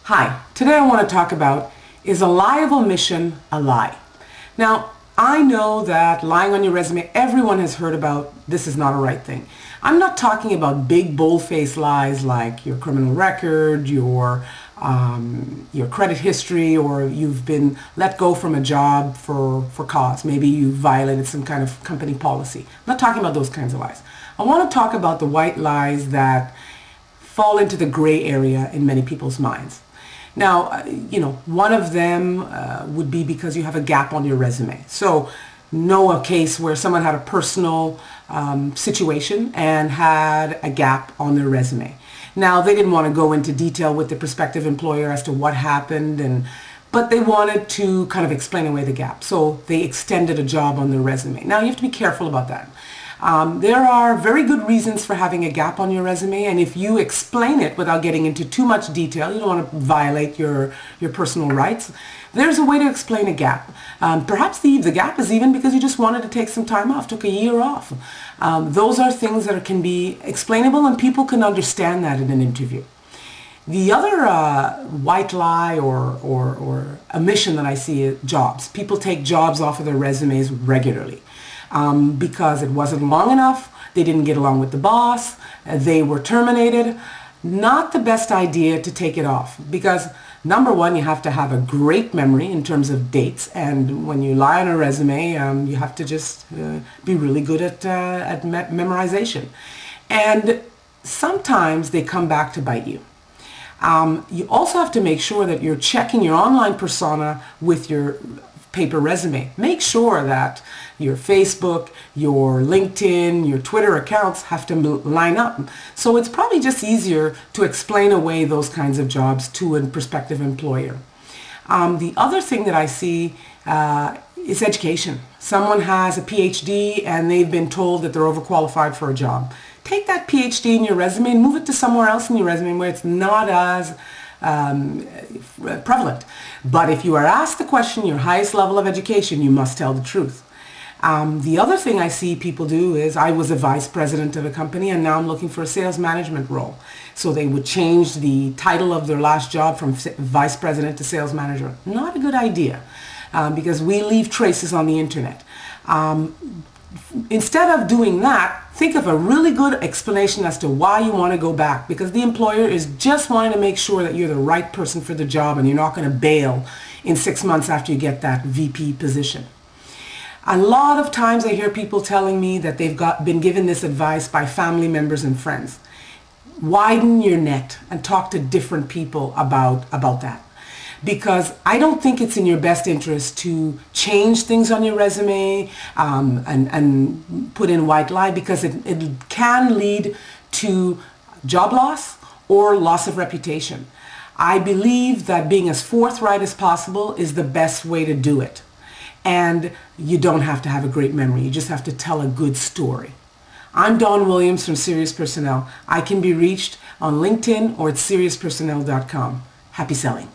Hi, today I want to talk about, is a lie of omission a lie? Now, I know that lying on your resume, everyone has heard about this is not a right thing. I'm not talking about big bold-faced lies like your criminal record, your credit history, or you've been let go from a job for cause. Maybe you violated some kind of company policy. I'm not talking about those kinds of lies. I want to talk about the white lies that fall into the gray area in many people's minds. Now, one of them would be because you have a gap on your resume. So, know a case where someone had a personal situation and had a gap on their resume. Now, they didn't want to go into detail with the prospective employer as to what happened, but they wanted to kind of explain away the gap. So they extended a job on their resume. Now, you have to be careful about that. There are very good reasons for having a gap on your resume, and if you explain it without getting into too much detail, you don't want to violate your personal rights, there's a way to explain a gap. Perhaps the gap is even because you just wanted to take some time off, took a year off. Those are things that can be explainable, and people can understand that in an interview. The other white lie or omission that I see is jobs. People take jobs off of their resumes regularly. Because it wasn't long enough, they didn't get along with the boss, they were terminated. Not the best idea to take it off because, number one, you have to have a great memory in terms of dates, and when you lie on a resume, you have to just be really good at memorization. And sometimes they come back to bite you. You also have to make sure that you're checking your online persona with your paper resume. Make sure that your Facebook, your LinkedIn, your Twitter accounts have to line up. So it's probably just easier to explain away those kinds of jobs to a prospective employer. The other thing that I see is education. Someone has a PhD and they've been told that they're overqualified for a job. Take that PhD in your resume and move it to somewhere else in your resume where it's not as prevalent. But if you are asked the question, your highest level of education, you must tell the truth. The other thing I see people do is, I was a vice president of a company and now I'm looking for a sales management role. So they would change the title of their last job from vice president to sales manager. Not a good idea because we leave traces on the internet. Instead of doing that, think of a really good explanation as to why you want to go back, because the employer is just wanting to make sure that you're the right person for the job and you're not going to bail in 6 months after you get that VP position. A lot of times I hear people telling me that they've been given this advice by family members and friends. Widen your net and talk to different people about that. Because I don't think it's in your best interest to change things on your resume and put in white lie, because it can lead to job loss or loss of reputation. I believe that being as forthright as possible is the best way to do it. And you don't have to have a great memory. You just have to tell a good story. I'm Dawn Williams from Sirius Personnel. I can be reached on LinkedIn or at SiriusPersonnel.com. Happy selling.